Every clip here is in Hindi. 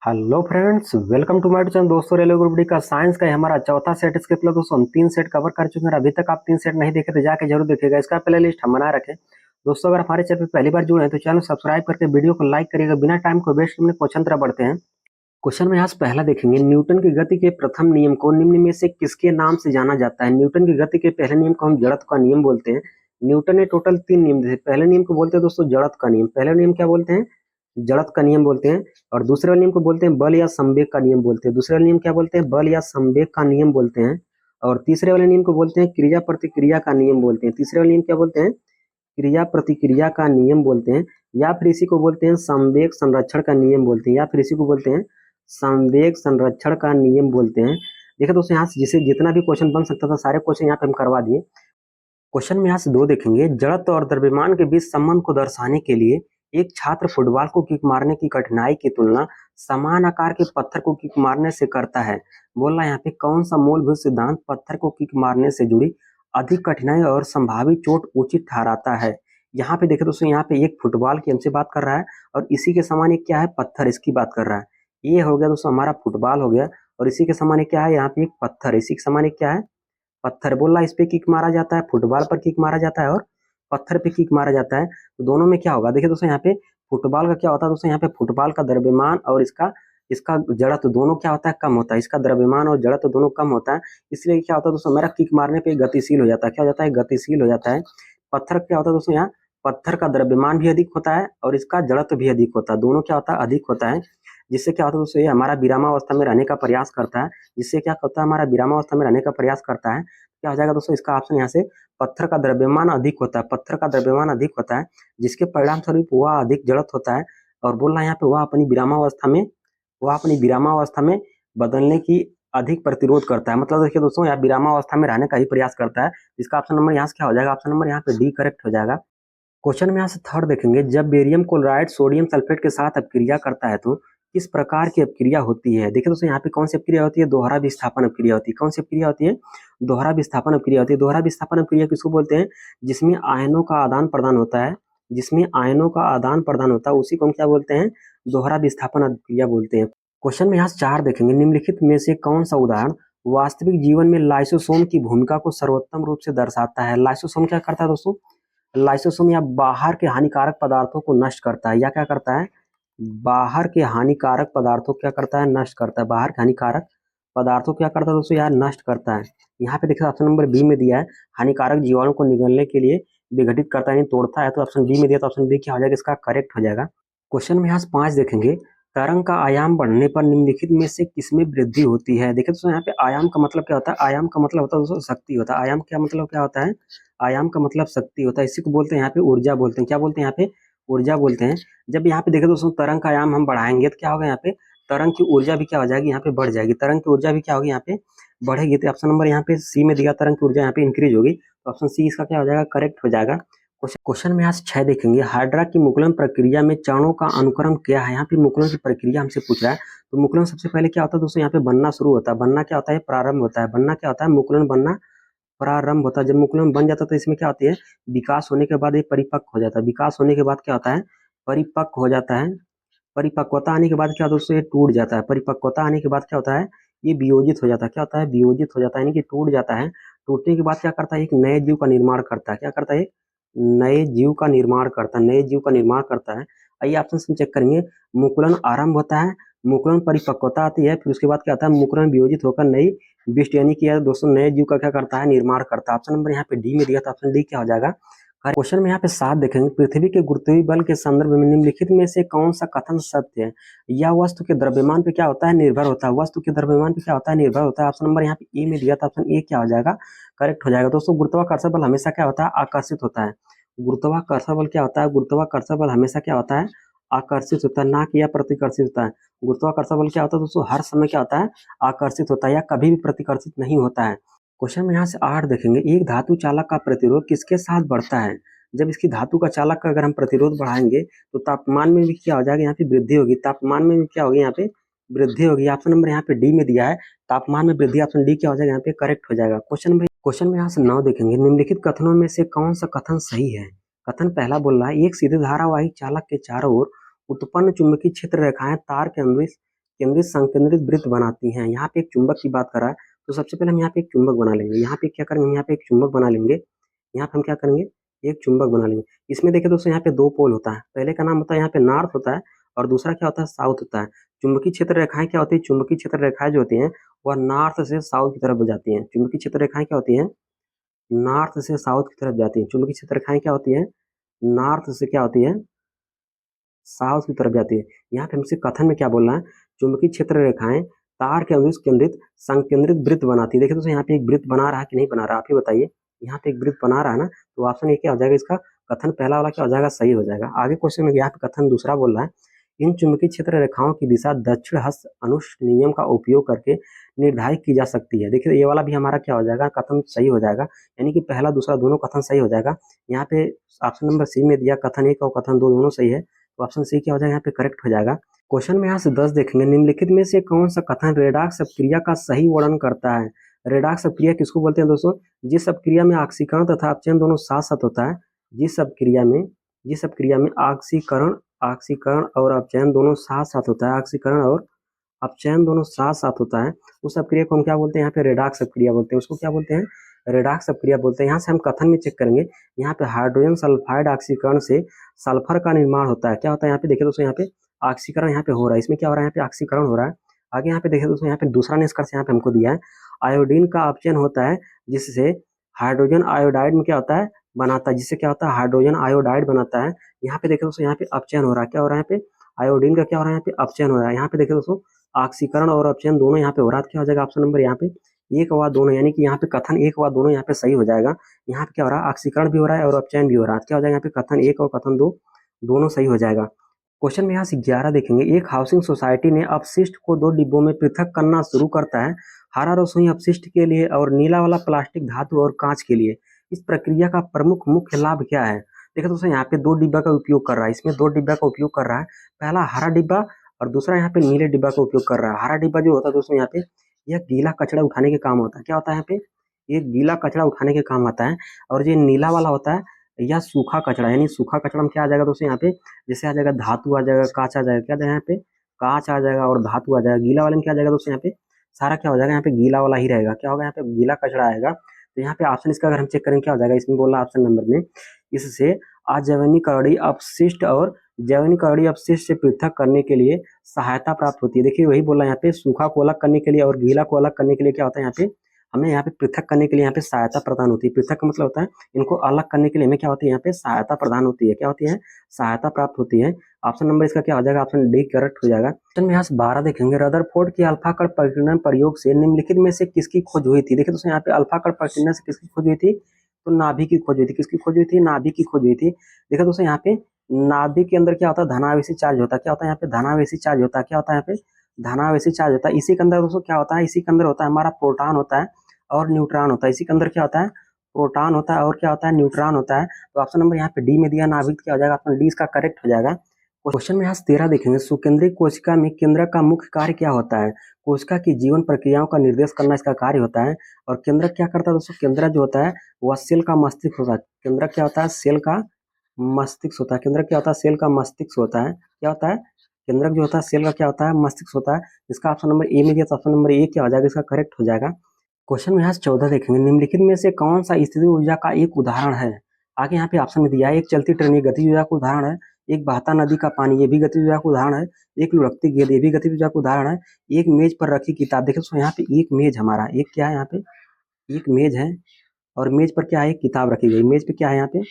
Hello friends, welcome to my channel. दोस्तों, रेलवे ग्रुप डी का साइंस का ये हमारा चौथा सेट। इसके मतलब दोस्तों हम 3 सेट कवर कर चुके हैं। अभी तक आप 3 सेट नहीं देखे तो जाके जरूर देखिएगा। इसका प्ले लिस्ट हम बना रखें। दोस्तों, अगर हमारे चैनल पर पहली बार जुड़े हैं तो चैनल सब्सक्राइब करके वीडियो को लाइक करिएगा। बिना टाइम को वेस्ट अपने क्वेश्चन तरफ बढ़ते हैं। क्वेश्चन में यहाँ से पहला देखेंगे, न्यूटन की गति के प्रथम नियम को निम्न में से किसके नाम से जाना जाता है। न्यूटन की गति के पहले नियम को हम जड़त्व का नियम बोलते हैं। न्यूटन ने टोटल 3 नियम दिए। पहले नियम को बोलते हैं दोस्तों जड़त्व का नियम। पहले नियम क्या बोलते हैं? जड़त्व का नियम बोलते हैं। और दूसरे वाले नियम को बोलते हैं बल या संवेग का नियम बोलते हैं। दूसरे वाले नियम क्या बोलते हैं? बल या संवेग का नियम बोलते हैं। और तीसरे वाले नियम को बोलते हैं क्रिया प्रतिक्रिया का नियम बोलते हैं। तीसरे वाले नियम क्या बोलते हैं? क्रिया प्रतिक्रिया का नियम बोलते हैं। या फिर इसी को बोलते हैं संवेग संरक्षण का नियम बोलते हैं। या फिर इसी को बोलते हैं संवेग संरक्षण का नियम बोलते हैं। देखिए दोस्तों, यहाँ से जिसे जितना भी क्वेश्चन बन सकता था सारे क्वेश्चन यहाँ पे हम करवा दिए। क्वेश्चन में यहाँ से 2 देखेंगे, जड़त्व और द्रव्यमान के बीच संबंध को दर्शाने के लिए एक छात्र फुटबॉल को किक मारने की कठिनाई की तुलना समान आकार के पत्थर को किक मारने से करता है। बोल रहा है यहाँ पे कौन सा मूलभूत सिद्धांत पत्थर को किक मारने से जुड़ी अधिक कठिनाई और संभावित चोट उचित ठहराता है। यहाँ पे देखिए दोस्तों, यहाँ पे एक फुटबॉल की हमसे बात कर रहा है और इसी के समान एक क्या है? पत्थर, इसकी बात कर रहा है। ये हो गया दोस्तों हमारा फुटबॉल हो गया। और इसी के समान एक क्या है? यहाँ पे एक पत्थर, इसी के समान एक क्या है? पत्थर। बोल रहा है इस पे किक मारा जाता है, फुटबॉल पर किक मारा जाता है और पत्थर पे किक मारा जाता है। तो दोनों में क्या होगा? देखिए दोस्तों, यहाँ पे फुटबॉल का क्या होता है दोस्तों? यहाँ पे फुटबॉल का द्रव्यमान और इसका इसका जड़त्व दोनों क्या होता है? कम होता है। इसका द्रव्यमान और जड़त्व दोनों कम होता है। इसलिए क्या होता है दोस्तों? मेरा किक मारने पे गतिशील हो जाता है। क्या हो जाता है? गतिशील हो जाता है। पत्थर क्या होता है दोस्तों? यहाँ पत्थर का द्रव्यमान भी अधिक होता है और इसका जड़त्व भी अधिक होता है। दोनों क्या होता है? अधिक होता है। जिससे क्या होता है दोस्तों? ये हमारा विरामावस्था में रहने का प्रयास करता है। जिससे क्या होता है? हमारा विरामावस्था में रहने का प्रयास करता है। क्या हो जाएगा दोस्तों? इसका ऑप्शन यहाँ से पत्थर का द्रव्यमान अधिक होता है। पत्थर का द्रव्यमान अधिक होता है, जिसके परिणाम स्वरूप वह अधिक जड़त होता है। और बोलना यहाँ पे वह अपनी विरामावस्था में बदलने की अधिक प्रतिरोध करता है। मतलब देखिए दोस्तों, यहाँ विरामावस्था में रहने का ही प्रयास करता है। इसका ऑप्शन नंबर यहाँ से क्या हो जाएगा? ऑप्शन नंबर यहाँ पे डी करेक्ट हो जाएगा। क्वेश्चन में यहाँ से थर्ड देखेंगे, जब बेरियम क्लोराइड सोडियम सल्फेट के साथ अपक्रिया करता है तो किस प्रकार की अपक्रिया होती है। देखिए दोस्तों, यहाँ पे कौन सी अपक्रिया होती है? दोहरा विस्थापन अपक्रिया होती है। कौन सी अपक्रिया होती है? दोहरा विस्थापन अपक्रिया होती है। दोहरा विस्थापन अपक्रिया किसको बोलते हैं? जिसमें आयनों का आदान प्रदान होता है। जिसमें आयनों का आदान प्रदान होता है उसी को हम क्या बोलते हैं? दोहरा विस्थापन अपक्रिया बोलते हैं। क्वेश्चन में यहाँ से 4 देखेंगे, निम्नलिखित में से कौन सा उदाहरण वास्तविक जीवन में लाइसोसोम की भूमिका को सर्वोत्तम रूप से दर्शाता है। लाइसोसोम क्या करता है दोस्तों? लाइसोसोम या बाहर के हानिकारक पदार्थों को नष्ट करता है। या क्या करता है? बाहर के हानिकारक पदार्थों क्या करता है? नष्ट करता है। बाहर के हानिकारक पदार्थों क्या करता है दोस्तों? यार नष्ट करता है। यहाँ पे देखिए ऑप्शन नंबर बी में दिया है, हानिकारक जीवाणु को निगलने के लिए विघटित करता है, तोड़ता है। तो ऑप्शन बी में दिया, तो ऑप्शन बी क्या हो जाएगा? इसका करेक्ट हो जाएगा। क्वेश्चन में यहाँ से 5 देखेंगे, तरंग का आयाम बढ़ने पर निम्नलिखित में से किसमें वृद्धि होती है। देखिए दोस्तों, यहाँ पे आयाम का मतलब क्या होता है? आयाम का मतलब होता है दोस्तों शक्ति होता है। आयाम क्या मतलब क्या होता है? आयाम का मतलब शक्ति होता है। इसी को बोलते हैं यहाँ पे ऊर्जा बोलते हैं। क्या बोलते हैं यहाँ पे? ऊर्जा बोलते हैं। जब यहाँ पे देखिए दोस्तों, तरंग का आयाम हम बढ़ाएंगे तो क्या होगा? यहाँ पे तरंग की ऊर्जा भी क्या हो जाएगी? यहाँ पे बढ़ जाएगी। तरंग की ऊर्जा भी क्या होगी? यहाँ पे बढ़ेगी। तो ऑप्शन नंबर यहाँ पे सी में दिया, तरंग की ऊर्जा यहाँ पे इंक्रीज होगी। तो ऑप्शन सी इसका क्या हो जाएगा? करेक्ट हो जाएगा। क्वेश्चन में आज 6 देखेंगे, हाइड्रा की मुकुलन प्रक्रिया में चरणों का अनुक्रम क्या है। यहाँ पे मुकुलन की प्रक्रिया हमसे पूछ रहा है। तो मुकुलन सबसे पहले क्या होता है दोस्तों? यहाँ पे बनना शुरू होता है। बनना क्या होता है? प्रारंभ होता है। बनना क्या होता है? मुकुलन बनना प्रारंभ होता है। जब मुकुलन बन जाता है तो इसमें क्या होती है? विकास होने के बाद ये परिपक्व हो जाता है। विकास होने के बाद क्या होता है? परिपक्व हो जाता है। परिपक्वता आने के बाद क्या होता है दोस्तों? ये टूट जाता है। परिपक्वता आने के बाद क्या होता है? ये वियोजित हो जाता है। क्या होता है? वियोजित हो जाता है, यानी कि टूट जाता है। टूटने के बाद क्या करता है? एक नए जीव का निर्माण करता है। क्या करता है? नए जीव का निर्माण करता है। नए जीव का निर्माण करता है। आइए ऑप्शन से चेक करेंगे। मुकुलन आरंभ होता है, मुकुलन परिपक्वता आती है, फिर उसके बाद क्या आता है? मुकुलन वियोजित होकर नई विष्ट यानी कि दोस्तों नए जीव का क्या करता है? निर्माण करता है। ऑप्शन नंबर यहाँ पे डी में दिया था। ऑप्शन डी क्या हो जाएगा? क्वेश्चन में यहाँ पे 7 देखेंगे, पृथ्वी के गुरुत्वीय बल के संदर्भ में निम्नलिखित में से कौन सा कथन सत्य है। यह वस्तु के द्रव्यमान पे क्या होता है? निर्भर होता है। वस्तु के द्रव्यमान पे क्या होता है? निर्भर होता है। ऑप्शन नंबर यहाँ पे ए में दिया था। ऑप्शन ए क्या हो जाएगा? करेक्ट हो जाएगा। दोस्तों, गुरुत्वाकर्षण बल हमेशा क्या होता है? आकर्षित होता है। गुरुत्वाकर्षण बल क्या होता है? गुरुत्वाकर्षण बल हमेशा क्या होता है? आकर्षित होता है, ना कि या प्रतिकर्षित होता है। गुरुत्वाकर्षण बल क्या होता है दोस्तों? हर समय क्या होता है? आकर्षित होता है या कभी भी प्रतिकर्षित नहीं होता है। क्वेश्चन में यहाँ से 8 देखेंगे, एक धातु चालक का प्रतिरोध किसके साथ बढ़ता है। जब इसकी धातु का चालक का अगर हम प्रतिरोध बढ़ाएंगे तो तापमान में भी क्या हो जाएगा? यहाँ पे वृद्धि होगी। तापमान में भी क्या होगी? यहाँ पे वृद्धि होगी। ऑप्शन नंबर यहाँ पे डी में दिया है, तापमान में वृद्धि। ऑप्शन डी क्या हो जाएगा? यहाँ पे करेक्ट हो जाएगा। क्वेश्चन में यहाँ से 9 देखेंगे, निम्नलिखित कथनों में से कौन सा कथन सही है। कथन पहला बोल रहा है, एक सीधे धारावाही चालक के चारों ओर उत्पन्न चुंबकीय क्षेत्र रेखाएं तार के अनुदिश केंद्रित संकेंद्रित वृत्त बनाती हैं। यहाँ पे एक चुंबक की बात कर रहा है, तो सबसे पहले हम यहाँ पे एक चुंबक बना लेंगे। यहाँ पे क्या करेंगे, हम यहाँ पे एक चुंबक बना लेंगे। यहाँ पे हम क्या करेंगे, एक चुंबक बना लेंगे। इसमें देखिए दोस्तों, यहाँ पे दो पोल होता है। पहले का नाम होता है यहाँ पे नॉर्थ होता है, और दूसरा क्या होता है, साउथ होता है। चुंबकीय क्षेत्र रेखाएं क्या होती है, चुंबकीय क्षेत्र रेखाएं जो होती हैं वह नॉर्थ से साउथ की तरफ जाती हैं। चुंबकीय क्षेत्र रेखाएं क्या होती हैं, नॉर्थ से साउथ की तरफ जाती है। चुंबकीय क्षेत्र रेखाएं क्या होती है, नॉर्थ से क्या होती है, साउथ की तरफ जाती है। यहाँ पे हमसे कथन में क्या बोलना है, चुंबकीय क्षेत्र रेखाएं तार के अनुदिश केंद्रित संकेंद्रित वृत्त बनाती है। देखिए दोस्तों, यहाँ पे एक वृत्त बना रहा है कि नहीं बना रहा, आप ही बताइए। यहाँ पे एक वृत्त बना रहा है ना, तो ऑप्शन ए क्या हो जाएगा, इसका कथन पहला वाला क्या हो जाएगा, सही हो जाएगा। आगे क्वेश्चन में यहाँ पे कथन दूसरा बोल रहा है, इन चुंबकीय क्षेत्र रेखाओं की दिशा दक्षिण हस्त अनुष्ठ नियम का उपयोग करके निर्धारित की जा सकती है। देखिए ये वाला भी हमारा क्या हो जाएगा, कथन सही हो जाएगा, यानी कि पहला दूसरा दोनों कथन सही हो जाएगा। यहाँ पे ऑप्शन नंबर सी में दिया कथन एक और कथन दो दोनों सही है, तो ऑप्शन सी क्या हो जाएगा, यहाँ पे करेक्ट हो जाएगा। क्वेश्चन में यहाँ से 10 देखेंगे, निम्नलिखित में से कौन सा कथन रेडॉक्स अपक्रिया का सही वर्णन करता है। रेडॉक्स अपक्रिया किसको बोलते हैं दोस्तों, जिस अपक्रिया में ऑक्सीकरण तथा अपचयन दोनों साथ साथ होता है। जिस अपक्रिया में ऑक्सीकरण ऑक्सीकरण और अपचयन दोनों साथ साथ होता है, ऑक्सीकरण और अपचयन दोनों साथ साथ होता है, उस अपक्रिया को हम क्या बोलते हैं, यहाँ पे रेडॉक्स अपक्रिया बोलते हैं। उसको क्या बोलते हैं, रेडॉक्स अपक्रिया बोलते हैं। यहाँ से हम कथन में चेक करेंगे, यहाँ पे हाइड्रोजन सल्फाइड ऑक्सीकरण से सल्फर का निर्माण होता है। क्या होता है, यहाँ पे देखिए दोस्तों, यहाँ पे ऑक्सीकरण यहाँ पे हो रहा है। इसमें क्या हो रहा है, यहाँ पे ऑक्सीकरण हो रहा है। आगे यहाँ पे देखिए दोस्तों, यहाँ पे दूसरा निष्कर्ष यहाँ पे हमको दिया है, आयोडीन का अपचयन होता है जिससे हाइड्रोजन आयोडाइड में क्या होता है, बनाता है, जिससे क्या होता है, हाइड्रोजन आयोडाइड बनाता है। यहाँ पे देखिए दोस्तों, यहाँ पे अपचयन हो रहा है। क्या हो रहा है, यहाँ पे आयोडीन का क्या हो रहा है, यहाँ पे अपचयन हो रहा है। यहाँ पे देखिए दोस्तों, ऑक्सीकरण और अपचयन दोनों यहाँ पे हो रहा है। क्या हो जाएगा ऑप्शन नंबर यहाँ पे एक व दोनों, यानी कि यहाँ पे कथन एक व दोनों यहाँ पे सही हो जाएगा। यहाँ पे क्या हो रहा है, ऑक्सीकरण भी हो रहा है और अपचयन भी हो रहा है। क्या हो जाएगा, यहाँ पे कथन एक और कथन दो दोनों सही हो जाएगा। क्वेश्चन में यहाँ से 11 देखेंगे, एक हाउसिंग सोसाइटी ने अपशिष्ट को 2 डिब्बों में पृथक करना शुरू करता है, हरा रसोई अपशिष्ट के लिए और नीला वाला प्लास्टिक धातु और कांच के लिए। इस प्रक्रिया का प्रमुख मुख्य लाभ क्या है। देखो दोस्तों, यहाँ पे 2 डिब्बा का उपयोग कर रहा है, इसमें 2 डिब्बा का उपयोग कर रहा है। पहला हरा डिब्बा और दूसरा यहाँ पे नीले डिब्बा का उपयोग कर रहा है। हरा डिब्बा जो होता है दोस्तों, यहाँ पे यह गीला कचरा उठाने के काम होता है। क्या होता है, यहाँ पे ये गीला कचरा उठाने के काम आता है। और ये नीला वाला होता है, यह सूखा कचरा, यानी सूखा कचरा में क्या आ जाएगा दोस्तों, यहाँ पे जैसे आ जाएगा धातु आ जाएगा, कांच आ जाएगा। क्या आ जाएगा, यहाँ पे कांच आ जाएगा और धातु आ जाएगा। गीला वाले में क्या आ जाएगा दोस्तों, यहाँ पे सारा क्या हो जाएगा, यहाँ पे गीला वाला ही रहेगा। क्या होगा, यहाँ पे गीला कचरा आएगा। तो यहाँ पे ऑप्शन इसका अगर हम चेक करें क्या हो जाएगा, इसमें बोला ऑप्शन नंबर में, इससे अजैविकरणीय अपशिष्ट और जैविकरणीय अपशिष्ट से पृथक करने के लिए सहायता प्राप्त होती है। देखिए वही बोला, यहाँ पे सूखा को अलग करने के लिए और गीला को अलग करने के लिए क्या होता है, यहाँ पे हमें यहाँ पे पृथक करने के लिए यहाँ पे सहायता प्रदान होती है। पृथक का मतलब होता है इनको अलग करने के लिए हमें क्या होती है, यहाँ पे सहायता प्रदान होती है। क्या होती है, सहायता प्राप्त होती है। ऑप्शन नंबर इसका क्या हो जाएगा, ऑप्शन डी करेक्ट हो जाएगा। क्वेश्चन में यहाँ से 12 देखेंगे, रदरफोर्ड की अल्फा कण प्रकीर्णन प्रयोग से निम्नलिखित में से किसकी खोज हुई थी। देखिए दोस्तों, यहाँ पे अल्फा कण प्रकीर्णन से किसकी खोज हुई थी, तो नाभिक की खोज हुई थी। किसकी खोज हुई थी, नाभिक की खोज हुई थी। देखिए दोस्तों, यहाँ पे नाभिक के अंदर क्या होता है, धनावेशी चार्ज होता है। क्या होता है, यहाँ पे धनावेशी चार्ज होता है। क्या होता है, यहाँ पे धनावेशी चार्ज होता है। इसी के अंदर दोस्तों क्या होता है, इसी के अंदर होता है हमारा प्रोटॉन होता है और न्यूट्रॉन होता है। इसी के अंदर क्या होता है, प्रोटॉन होता है और क्या होता है, न्यूट्रॉन होता है। तो ऑप्शन नंबर यहाँ पे डी में दिया, नाभिक क्या हो जाएगा, ऑप्शन डी इसका करेक्ट हो जाएगा। क्वेश्चन में यहाँ 13 देखेंगे, सुकेंद्रीय कोशिका में केंद्रक का मुख्य कार्य क्या होता है। कोशिका की जीवन प्रक्रियाओं का निर्देश करना इसका कार्य होता है। और केंद्रक क्या करता है दोस्तों, केंद्रक जो होता है वह सेल का मस्तिष्क होता है। केंद्रक क्या होता है, सेल का मस्तिष्क होता है। केंद्रक क्या होता है, सेल का मस्तिष्क होता है। क्या होता है, केंद्रक जो होता है सेल का क्या होता है, मस्तिष्क होता है। इसका ऑप्शन नंबर ए में दिया, तो ऑप्शन नंबर ए क्या हो जाएगा, इसका करेक्ट हो जाएगा। क्वेश्चन में यहाँ 14 देखेंगे, निम्नलिखित में से कौन सा स्थितिज ऊर्जा का एक उदाहरण है। आगे यहाँ पे ऑप्शन में दिया है, एक चलती ट्रेन ये गतिज ऊर्जा का उदाहरण है, एक बहता नदी का पानी ये भी गतिज ऊर्जा का उदाहरण है, एक लुढ़कती गेंद ये भी गतिज ऊर्जा का उदाहरण है, एक मेज पर रखी किताब। देखिए दोस्तों, यहाँ पे एक मेज हमारा, एक क्या है, यहाँ पे एक मेज है और मेज पर क्या है, एक किताब रखी गई। मेज पे क्या है, यहाँ पे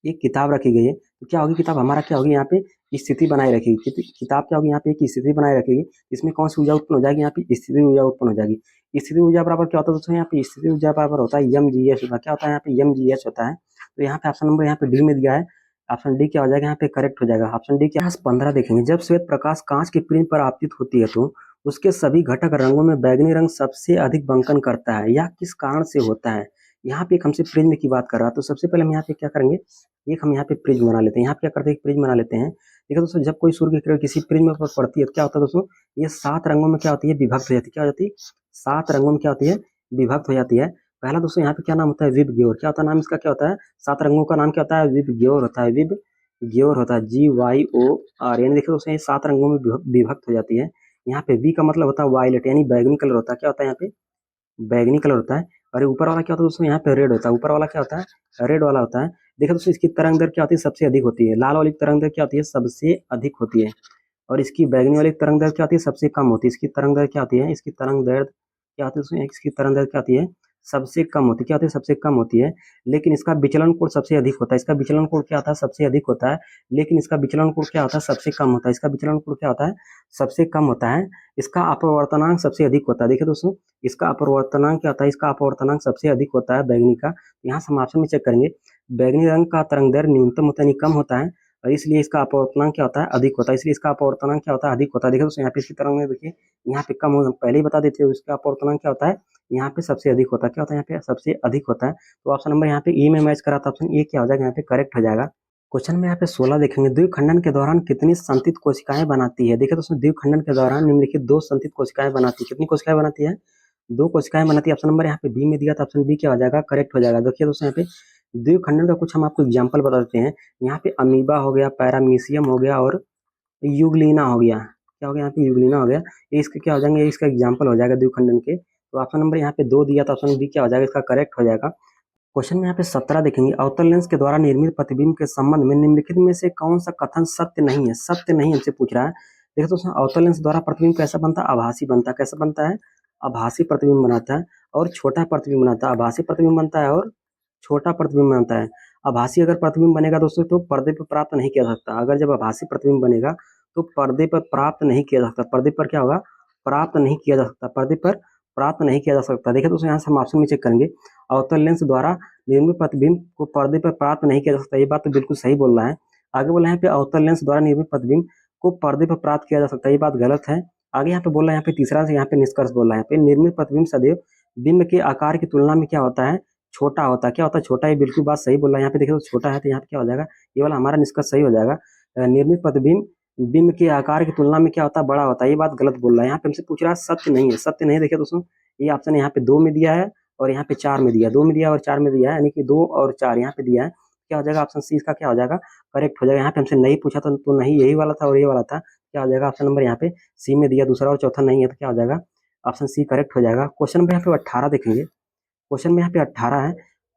एक किताब रखी गई है। तो क्या होगी, किताब हमारा क्या होगी, यहाँ पे स्थिति बनाए रखेगी। किताब क्या होगी, यहाँ पे एक स्थिति बनाए रखेगी। इसमें कौन सी ऊर्जा उत्पन्न हो जाएगी, यहाँ पे स्थिति ऊर्जा उत्पन्न हो जाएगी। स्थिति ऊर्जा बराबर क्या होता है दोस्तों, यहाँ पे स्थिति ऊर्जा बराबर होता है एम जी एच होता है। क्या होता है, यहाँ पे एम जी एच होता है। तो यहाँ पे ऑप्शन नंबर यहाँ पे डी में दिया है, ऑप्शन डी क्या हो जाएगा, यहाँ पे करेक्ट हो जाएगा। ऑप्शन डी क्या, 15 देखेंगे, जब श्वेत प्रकाश कांच की प्रिज्म पर आपतित होती है तो उसके सभी घटक रंगों में बैगनी रंग सबसे अधिक बंकन करता है, यह किस कारण से होता है। यहाँ पे एक हमसे प्रिज्म की बात कर रहा है, तो सबसे पहले हम यहाँ पे क्या करेंगे, एक हम यहाँ पे प्रिज्म बना लेते हैं। यहाँ पे क्या करते हैं, प्रिज्म बना लेते हैं। देखिए दोस्तों, जब कोई सूर्य की किरण किसी प्रिज्म पर पड़ती है तो क्या होता है दोस्तों, ये 7 रंगों में क्या होती है, विभक्त हो जाती है। क्या हो जाती है, 7 रंगों में क्या होती है, विभक्त हो जाती है। पहला दोस्तों यहाँ पे क्या नाम होता है, विब ग्योर। क्या होता है नाम इसका, क्या होता है, 7 रंगों का नाम क्या होता है, विब ग्योर होता है। विब ग्योर होता है, GYOR। यानी देखिए दोस्तों, ये 7 रंगों में विभक्त हो जाती है। यहाँ पे वी का मतलब होता है वायलेट यानी बैगनी कलर होता है। क्या होता है यहाँ पे? बैगनी कलर होता है। और ऊपर वाला क्या होता है दोस्तों? यहाँ पे रेड होता है। ऊपर वाला क्या होता है? रेड वाला होता है। देखो दोस्तों, इसकी तरंग दर क्या होती है? सबसे अधिक होती है। लाल वाली तरंग दर क्या होती है? सबसे अधिक होती है। और इसकी बैगनी वाली तरंग दर क्या होती है? सबसे कम होती है। इसकी तरंग दर क्या होती है? इसकी तरंग दर क्या होती है दोस्तों? इसकी तरंग दर क्या होती है? सबसे कम होती है। क्या होती है? सबसे कम होती है। लेकिन इसका विचलन कोण सबसे अधिक होता है। इसका विचलन कोण क्या होता है? सबसे अधिक होता है। लेकिन इसका विचलन कोण क्या होता है? सबसे कम होता है। इसका विचलन कोण क्या होता है? सबसे कम होता है। इसका अपवर्तनांक सबसे अधिक होता है। देखिए दोस्तों, इसका अपवर्तनांक क्या होता है? इसका अपवर्तनांक सबसे अधिक होता है बैगनी का। यहाँ से हम ऑप्शन में चेक करेंगे। बैगनी रंग का तरंग दर न्यूनतम होता है यानी कम होता है, और इसलिए इसका अपवर्तनांक क्या होता है? अधिक होता है। इसलिए इसका अपवर्तनांक क्या होता है? अधिक होता है। देखिए दोस्तों, यहाँ पे इसकी तरंग में देखिए, यहाँ पे कम हो, पहले ही बता देते हो इसका अपवर्तनांक क्या होता है? यहाँ पे सबसे अधिक होता है। क्या होता है? यहाँ पे सबसे अधिक होता है। तो ऑप्शन नंबर यहाँ पे ए में मैच करा, तो ऑप्शन ए क्या हो जाएगा? यहाँ पे करेक्ट हो जाएगा। क्वेश्चन में यहाँ पे 16 देखेंगे। द्विखंडन के दौरान कितनी संचित कोशिकाएं बनाती है? देखिए दोस्तों, द्विखंडन के दौरान निम्नलिखित 2 संचित कोशिकाएं बनाती है। कितनी कोशिकाएं बनाती है? 2 कोशिकाएं बनाती है। ऑप्शन नंबर यहाँ पे बी में दिया, तो ऑप्शन बी क्या हो जाएगा? करेक्ट हो जाएगा। देखिए दोस्तों, यहाँ पे द्विखंडन का कुछ हम आपको एग्जाम्पल बता देते हैं। यहाँ पे अमीबा हो गया, पैरामीशियम हो गया और यूग्लिना हो गया। क्या हो गया? यहाँ पे यूग्लिना हो गया। ये इसके क्या हो जाएंगे? इसका एग्जाम्पल हो जाएगा द्विखंडन के। तो ऑप्शन नंबर यहाँ पे 2 दिया, तो ऑप्शन बी क्या हो जाएगा? इसका करेक्ट हो जाएगा। क्वेश्चन में यहाँ पे 17 देखेंगे। अवतल लेंस के द्वारा निर्मित प्रतिबिंब के संबंध में निम्नलिखित में से कौन सा कथन सत्य नहीं है? सत्य नहीं हमसे पूछ रहा है। देखो दोस्तों, अवतल लेंस द्वारा प्रतिबिंब कैसा बनता है? आभासी बनता है। कैसा बनता है? आभासी प्रतिबिंब बनाता है और छोटा प्रतिबिंब बनाता है। आभासी प्रतिबिंब बनता है और छोटा प्रतिबिंब बनता है। आभासी अगर प्रतिबिंब बनेगा दोस्तों, तो पर्दे पर प्राप्त नहीं किया जा सकता। अगर जब आभासी प्रतिबिंब बनेगा तो पर्दे पर प्राप्त नहीं किया जा सकता। पर्दे पर क्या होगा? प्राप्त नहीं किया जा सकता। पर्दे पर प्राप्त नहीं किया जा सकता। देखिए दोस्तों, यहाँ से हम ऑप्शन में चेक करेंगे। अवतल लेंस द्वारा निर्मित प्रतिबिंब को पर्दे पर प्राप्त नहीं किया जा सकता। ये बात तो बिल्कुल सही बोल रहा है। आगे बोला है यहाँ पे अवतल लेंस द्वारा निर्मित प्रतिबिंब को पर्दे पर प्राप्त किया जा सकता है। ये बात गलत है। आगे यहाँ पे बोल रहा है, यहाँ पे तीसरा से यहाँ पे निष्कर्ष बोल रहा है। यहाँ पे निर्मित प्रतिबिंब सदैव बिंब के आकार की तुलना में क्या होता है? छोटा होता है। क्या होता है? छोटा। ये बिल्कुल बात सही बोल रहा है। यहाँ पे देखिए, छोटा है, तो यहाँ पे क्या हो जाएगा? ये वाला हमारा निष्कर्ष सही हो जाएगा। निर्मित प्रतिबिंब बिंब के आकार की तुलना में क्या होता है? बड़ा होता है। ये बात गलत बोल रहा है। यहाँ पे हमसे पूछ रहा है सत्य नहीं है। सत्य नहीं। देखिए दोस्तों, ये ऑप्शन यहाँ पे 2 में दिया है और यहाँ पे 4 में दिया है। 2 में दिया और 4 में दिया है, यानी कि 2 और 4 यहाँ पे दिया है। क्या हो जाएगा? ऑप्शन सी इसका क्या हो जाएगा? करेक्ट हो जाएगा। यहाँ पे हमसे नहीं पूछा तो नहीं यही वाला था और ये वाला था। क्या हो जाएगा? ऑप्शन नंबर यहाँ पे सी में दिया, दूसरा और चौथा नहीं है, तो क्या हो जाएगा? ऑप्शन सी करेक्ट हो जाएगा। क्वेश्चन नंबर यहाँ पे 18 देखेंगे। क्वेश्चन में यहाँ पे 18 है।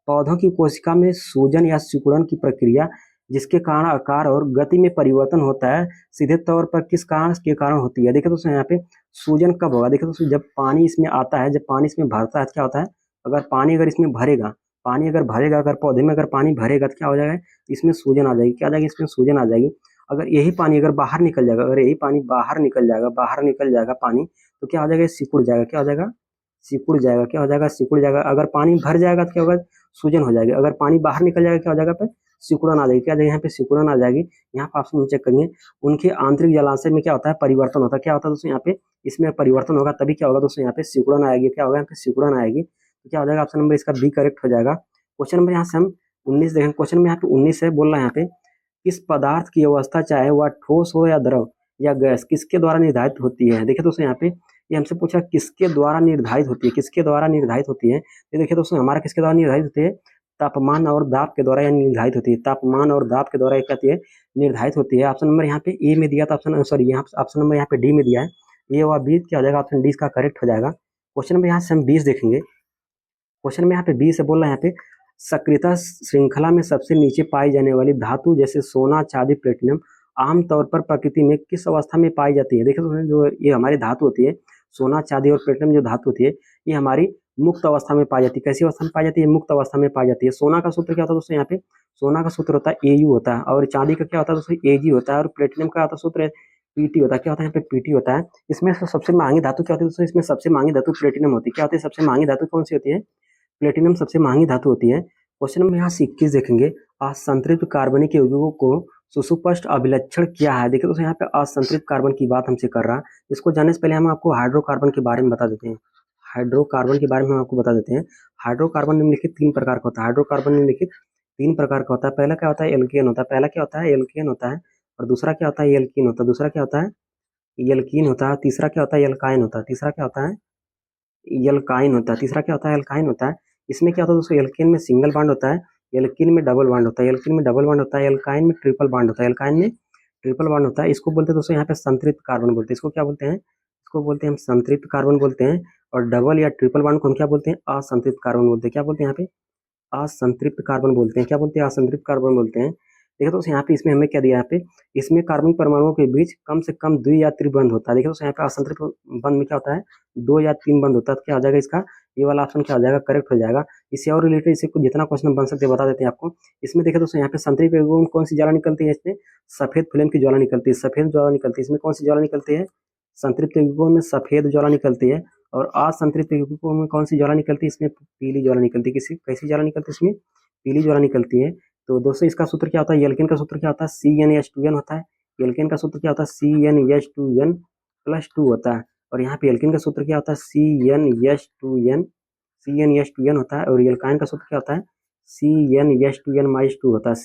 पौधों की कोशिका में सूजन या सिकुड़न की प्रक्रिया जिसके कारण आकार और गति में परिवर्तन होता है, सीधे तौर पर किस कारण के कारण होती है? देखिए दोस्तों, यहाँ पे सूजन कब होगा? देखिए दोस्तों, जब पानी इसमें आता है, जब पानी इसमें भरता है, तो क्या होता है? अगर इसमें भरेगा, पानी अगर भरेगा, अगर पौधे में अगर पानी भरेगा, तो क्या हो जाएगा? इसमें सूजन आ जाएगी। क्या आ जाएगी? इसमें सूजन आ जाएगी। अगर यही पानी अगर बाहर निकल जाएगा, अगर यही पानी बाहर निकल जाएगा पानी, तो क्या हो जाएगा? सिकुड़ जाएगा। क्या हो जाएगा? सिकुड़ जाएगा। क्या हो जाएगा? सिकुड़ जाएगा। अगर पानी भर जाएगा तो क्या होगा? सूजन हो जाएगी। अगर पानी बाहर निकल जाएगा, क्या हो जाएगा? पे सिकुड़न आ जाएगी। क्या आ जाएगी? यहाँ पे सिकुड़न आ जाएगी। यहाँ पे ऑप्शन चेक करेंगे। उनके आंतरिक जलाशय में क्या होता है? परिवर्तन होता है। क्या होता है दोस्तों? यहाँ पे इसमें परिवर्तन होगा, तभी क्या होगा दोस्तों? यहाँ पे सिकुड़न आएगी। क्या होगा? यहाँ पे सिकुड़न आएगी। तो क्या हो जाएगा? ऑप्शन नंबर इसका बी करेक्ट हो जाएगा। क्वेश्चन नंबर यहाँ से हम 19 देखें। क्वेश्चन में यहाँ पे 19 है, बोल रहा है यहाँ पे किस पदार्थ की अवस्था, चाहे वह ठोस हो या द्रव या गैस, किसके द्वारा निर्धारित होती है? देखिए दोस्तों, यहाँ पे ये हमसे पूछा किसके द्वारा निर्धारित होती है? किसके द्वारा निर्धारित होती है? ये देखिए दोस्तों, हमारा किसके द्वारा निर्धारित होती है? तापमान और दाब के द्वारा निर्धारित होती है। तापमान और दाब के द्वारा क्या होती है? निर्धारित होती है। ऑप्शन नंबर यहाँ पे ए में दिया था, ऑप्शन सॉरी यहाँ ऑप्शन नंबर यहाँ पे डी में दिया है। ए और बी क्या हो जाएगा? ऑप्शन डी इसका करेक्ट हो जाएगा। क्वेश्चन नंबर यहाँ से हम 20 देखेंगे। क्वेश्चन में यहाँ पे 20 से बोल रहा है, यहाँ पे सक्रियता श्रृंखला में सबसे नीचे पाई जाने वाली धातु जैसे सोना, चांदी, प्लेटिनम आमतौर पर प्रकृति में किस अवस्था में पाई जाती है? देखिए दोस्तों, जो ये हमारी धातु होती है, सोना, चांदी और प्लेटिनम जो धातु होती है, ये हमारी मुक्त अवस्था में पाई जाती है। कैसी अवस्था में पाई जाती है? मुक्त अवस्था में पाई जाती है। सोना का सूत्र क्या होता है दोस्तों? यहाँ पे सोना का सूत्र होता है AU होता है, और चांदी का क्या होता है दोस्तों? AG होता है, और प्लेटिनम का होता है सूत्र PT होता है। क्या होता है? यहाँ पे PT होता है। इसमें से सबसे महंगी धातु क्या होती है दोस्तों? इसमें सबसे महंगी धातु प्लेटिनम होती है। क्या होती है? सबसे महंगी धातु कौन सी होती है? प्लेटिनम सबसे महंगी धातु होती है। क्वेश्चन में यहाँ 21 देखेंगे। असंतृप्त कार्बनिक यौगिकों को सुसुपष्ट अभिलक्षण क्या है? देखिए दोस्तों, यहाँ पे असंतृप्त कार्बन की बात हमसे कर रहा है। इसको जानने से पहले हम आपको हाइड्रोकार्बन के बारे में बता देते हैं। हाइड्रोकार्बन के बारे में हम आपको बता देते हैं। हाइड्रोकार्बन निम्नलिखित 3 प्रकार का होता है। हाइड्रोकार्बन निम्नलिखित 3 प्रकार का होता है। पहला क्या होता है? एल्केन होता है। पहला क्या होता है? एल्केन होता है। और दूसरा क्या होता है? एल्कीन होता है। दूसरा क्या होता है? एल्कीन होता है। तीसरा क्या होता है? एल्काइन होता है। तीसरा क्या होता है? एल्काइन होता है। तीसरा क्या होता है? एल्काइन होता है। इसमें क्या होता है दोस्तों? एल्केन में सिंगल बॉन्ड होता है, एल्कीन में डबल बॉन्ड होता है, एल्कीन में डबल बॉन्ड होता है, एल्काइन में ट्रिपल बॉन्ड होता है, एल्काइन में ट्रिपल बॉन्ड होता है। इसको बोलते हैं दोस्तों यहाँ पे संतृप्त कार्बन बोलते हैं। इसको क्या बोलते हैं? इसको बोलते हैं हम संतृप्त कार्बन बोलते हैं। और डबल या ट्रिपल बॉन्ड को हम क्या बोलते हैं? असंतृप्त कार्बन बोलते हैं। क्या बोलते हैं यहाँ पे? असंतृप्त कार्बन बोलते हैं। क्या बोलते हैं? असंतृप्त कार्बन बोलते हैं। देखो दोस्तों यहाँ पे इसमें हमें क्या दिया है? यहाँ पे इसमें कार्बन परमाणुओं के बीच कम से कम 2 या 3 बंध होता है। देखो दोस्तों यहाँ पे असंतृप्त बंध में क्या होता है? 2 या 3 बंध होता है। तो क्या हो जाएगा इसका? ये वाला ऑप्शन क्या हो जाएगा? करेक्ट हो जाएगा। इससे और रिलेटेड इससे कुछ जितना क्वेश्चन बन सकते हैं बता देते हैं आपको। इसमें देखिए दोस्तों यहाँ पे संतृप्त युग्मों में कौन सी ज्वाला निकलती है? इसमें सफेद फ्लेम की ज्वाला निकलती है। सफेद ज्वाला निकलती है। इसमें कौन सी ज्वाला निकलती है? संतृप्त युग्मों में सफेद ज्वाला निकलती है। और असंतृप्त युग्मों में कौन सी ज्वाला निकलती है? इसमें पीली ज्वाला निकलती है। किसी कैसी ज्वाला निकलती है? इसमें पीली ज्वाला निकलती है। तो दोस्तों इसका सूत्र क्या होता है? एल्केन का सूत्र क्या होता है? CnH2n होता है। एल्केन का सूत्र क्या होता है? CnH2n प्लस 2 होता है। और यहाँ पे एल्केन का सूत्र क्या होता है? CnH2n होता है। और एल्काइन का सूत्र क्या होता है? CnH2n माइनस 2 होता है।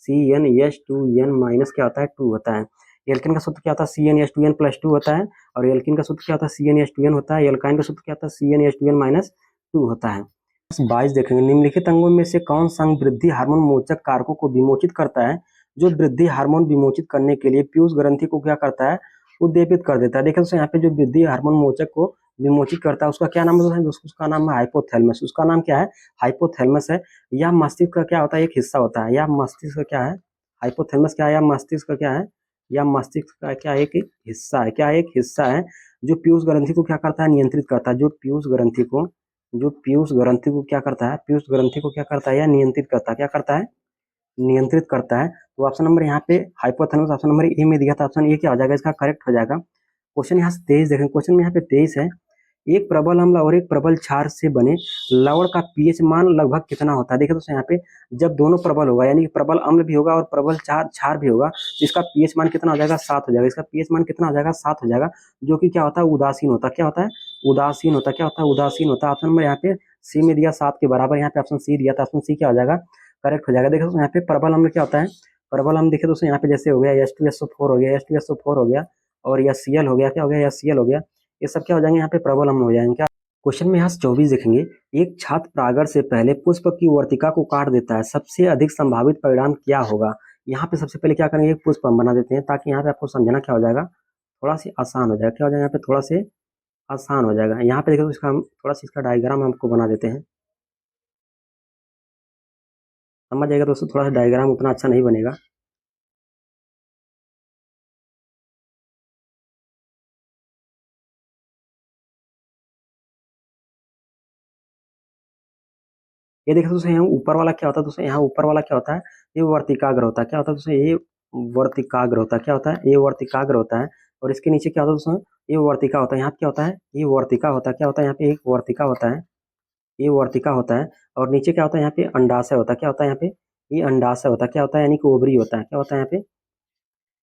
CnH2n माइनस क्या होता है? 2 होता है। एल्केन का सूत्र क्या होता है? CnH2n प्लस 2 होता है। और एल्केन का सूत्र क्या होता है? CnH2n होता है। एल्काइन का सूत्र क्या होता है? CnH2n माइनस 2 होता है। 22 देखेंगे। निम्नलिखित अंगों में से कौन सा अंग वृद्धि हार्मोन मोचक कारकों को विमोचित करता है? जो वृद्धि हार्मोन विमोचित करने के लिए पीयूष ग्रंथि को क्या करता है? उद्दीपित कर देता है। देखिए दोस्तों यहाँ पे जो वृद्धि हार्मोन मोचक को विमोचित करता है उसका क्या नाम है? उसका नाम है हाइपोथैलेमस। उसका नाम क्या है? हाइपोथैलेमस है। यह मस्तिष्क का क्या होता है? एक हिस्सा होता है। यह मस्तिष्क का क्या है? हाइपोथैलेमस क्या है? यह मस्तिष्क का क्या है? यह मस्तिष्क का क्या एक हिस्सा है? क्या एक हिस्सा है जो पीयूष ग्रंथि को क्या करता है? नियंत्रित करता है। जो पीयूष ग्रंथि को क्या करता है? पीयूष ग्रंथि को क्या करता है? या नियंत्रित करता है। क्या करता है? नियंत्रित करता है। तो ऑप्शन नंबर यहाँ पे हाइपोथैलेमस ऑप्शन नंबर ए में दिया था। ऑप्शन ए क्या हो जाएगा? इसका करेक्ट हो जाएगा। क्वेश्चन यहाँ से 23 देखें। क्वेश्चन में यहाँ पे 23 है। एक प्रबल अम्ल और एक प्रबल क्षार से बने लवण का पीएच मान लगभग कितना होता है? देखिए दोस्तों यहाँ पे जब दोनों प्रबल होगा यानी कि प्रबल अम्ल भी होगा और प्रबल क्षार भी होगा तो इसका पीएच मान कितना हो जाएगा? 7 हो जाएगा। इसका पीएच मान कितना हो जाएगा? 7 हो जाएगा। जो कि क्या होता है? उदासीन होता है। क्या होता है? उदासीन होता है। क्या होता है? उदासीन होता है। ऑप्शन नंबर यहाँ पे सी में दिया 7 के बराबर। यहाँ पे ऑप्शन सी दिया था। ऑप्शन सी क्या हो जाएगा? करेक्ट हो जाएगा। देखिए दोस्तों यहाँ पे प्रबल अम्ल क्या होता है? प्रबल अम्ल देखिए दोस्तों यहाँ पे जैसे हो गया H2SO4 हो गया, H2SO4 हो गया और HCl हो गया। क्या हो गया? HCl हो गया। ये सब क्या हो जाएंगे? यहाँ पे प्रबल अम्ल हो जाएंगे। क्या क्वेश्चन में यहाँ 24 देखेंगे। एक छात्र परागण से पहले पुष्प की वर्तिका को काट देता है। सबसे अधिक संभावित परिणाम क्या होगा? यहाँ पे सबसे पहले क्या करेंगे? एक पुष्प हम बना देते हैं ताकि यहाँ पे आपको समझना क्या हो जाएगा? थोड़ा सी आसान हो जाएगा। क्या हो जाएगा? यहाँ पे थोड़ा से आसान हो जाएगा। यहाँ पे देखो इसका हम थोड़ा सा इसका डायग्राम हमको बना देते हैं। समझ जाएगा दोस्तों। थोड़ा सा डायग्राम उतना अच्छा नहीं बनेगा। ये देखिए दोस्तों यहाँ ऊपर वाला क्या होता है? दोस्तों यहाँ ऊपर वाला क्या होता है? ये वर्तिकाग्र होता है। क्या होता है दोस्तों? ये वर्तिकाग्र होता है। क्या होता है? ये वर्तिकाग्र होता है। और इसके नीचे क्या होता है दोस्तों? ये वर्तिका होता है। यहाँ क्या होता है? ये वर्तिका होता है। क्या होता है? यहाँ पे एक वर्तिका होता है। ये वर्तिका होता है। और नीचे क्या होता है? यहाँ पे अंडाशय होता है। क्या होता है? यहाँ पे ये अंडाशय होता है। क्या होता है? यानी कि ओवरी होता है। क्या होता है? यहाँ पे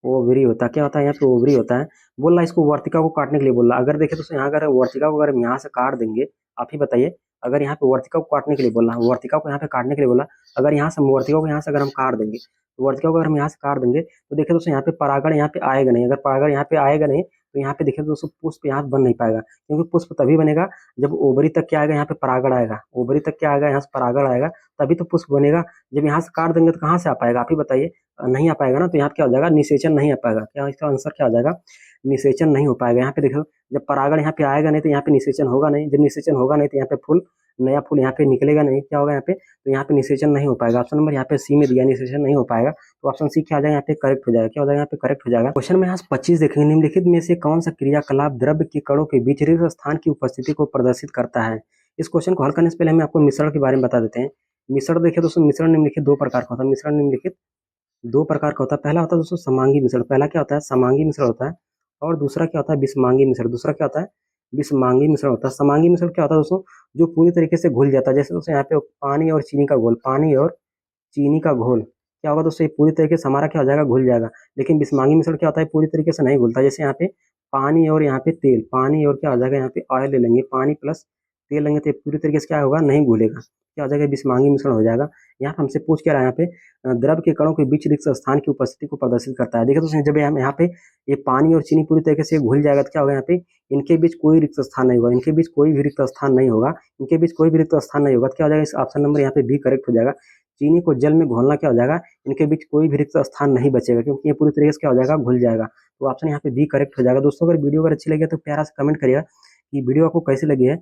ओवरी होता है। क्या होता है? यहाँ पे ओवरी होता है। बोल रहा है इसको वर्तिका को काटने के लिए बोल रहा है। अगर देखे तो यहाँ अगर वर्तिका को अगर हम यहाँ से काट देंगे, आप ही बताइए। अगर यहाँ पे वर्तिका को काटने के लिए बोला, वर्तिका को यहाँ पे काटने के लिए बोला, अगर यहाँ से वर्तिका को यहाँ से अगर हम काट देंगे, तो वर्तिका को अगर हम यहाँ से काट देंगे तो देखिए दोस्तों यहाँ पे परागण यहाँ पे आएगा नहीं। अगर परागण यहाँ पे आएगा नहीं तो यहाँ पे देखिए दोस्तों पुष्प यहाँ बन नहीं पाएगा। क्योंकि पुष्प तभी बनेगा जब ओवरी तक क्या आएगा? यहाँ पे परागण आएगा। ओवरी तक क्या आएगा? यहाँ से परागण आएगा तभी तो पुष्प बनेगा। जब यहाँ से काट देंगे तो कहाँ से आ पाएगा? आप ही बताइए। नहीं आ पाएगा ना। तो यहाँ पे क्या हो जाएगा? निषेचन नहीं आ पाएगा। क्या इसका आंसर क्या हो जाएगा? निषेचन नहीं हो पाएगा। यहाँ पे देखो जब परागण यहाँ पे आएगा नहीं तो यहाँ पे निषेचन होगा नहीं। जब निषेचन होगा नहीं तो यहाँ पे फूल नया फूल यहाँ पे निकलेगा नहीं। क्या होगा? यहाँ पे तो यहाँ पे निषेचन नहीं हो पाएगा। ऑप्शन नंबर यहाँ पे सी में दिया निषेचन नहीं हो पाएगा। तो ऑप्शन सी क्या आ जाएगा? यहाँ पे करेक्ट हो जाएगा। क्या हो जाएगा? यहाँ पे करेक्ट हो जाएगा। क्वेश्चन में यहाँ 25 देखेंगे। निम्नलिखित में से कौन सा क्रियाकलाप द्रव्य के कणों के बीच रिक्त स्थान की उपस्थिति को प्रदर्शित करता है? इस क्वेश्चन को हल करने से पहले हम आपको मिश्रण के बारे में बता देते हैं। मिश्रण देखिए दोस्तों, मिश्रण निम्नलिखित 2 प्रकार का होता है। मिश्रण निम्नलिखित 2 प्रकार का होता है। पहला होता है दोस्तों समांगी मिश्रण। पहला क्या होता है? समांगी मिश्रण होता है। और दूसरा क्या होता है? विषमांगी मिश्रण। दूसरा क्या होता है? विषमांगी मिश्रण होता है। समांगी मिश्रण क्या होता है दोस्तों? जो पूरी तरीके से घुल जाता है। जैसे दोस्तों यहाँ पे पानी और चीनी का घोल, पानी और चीनी का घोल क्या होगा दोस्तों? ये पूरी तरीके से हमारा क्या हो जाएगा? घुल जाएगा। लेकिन विषमांगी मिश्रण क्या होता है? पूरी तरीके से नहीं घुलता। जैसे यहाँ पे पानी और यहाँ पे तेल, पानी और क्या हो जाएगा? यहाँ पे ऑयल ले लेंगे, पानी प्लस तेल लेंगे तो ये पूरी तरीके से क्या होगा? नहीं घुलेगा। क्या हो जाएगा? विषमांगी मिश्रण हो जाएगा। यहाँ पे हमसे पूछ क्या रहा है? यहाँ पे द्रव के कणों के बीच रिक्त स्थान की उपस्थिति को प्रदर्शित करता है। देखिए दोस्तों जब यहाँ पे ये पानी और चीनी पूरी तरीके से घुल जाएगा तो क्या होगा? यहाँ पे इनके बीच कोई रिक्त स्थान नहीं होगा। इनके बीच कोई भी रिक्त स्थान नहीं होगा। इनके बीच कोई भी रिक्त स्थान नहीं होगा। तो क्या हो जाएगा? इस ऑप्शन नंबर यहाँ पे बी करेक्ट हो जाएगा। चीनी को जल में घोलना क्या हो जाएगा, इनके बीच कोई भी रिक्त स्थान नहीं बचेगा, क्योंकि ये पूरी तरीके से क्या हो जाएगा, घुल जाएगा। तो ऑप्शन यहाँ पे बी करेक्ट हो जाएगा। दोस्तों अगर वीडियो अगर अच्छी लगी है तो प्यारा सा कमेंट करिएगा कि वीडियो आपको कैसी लगी है।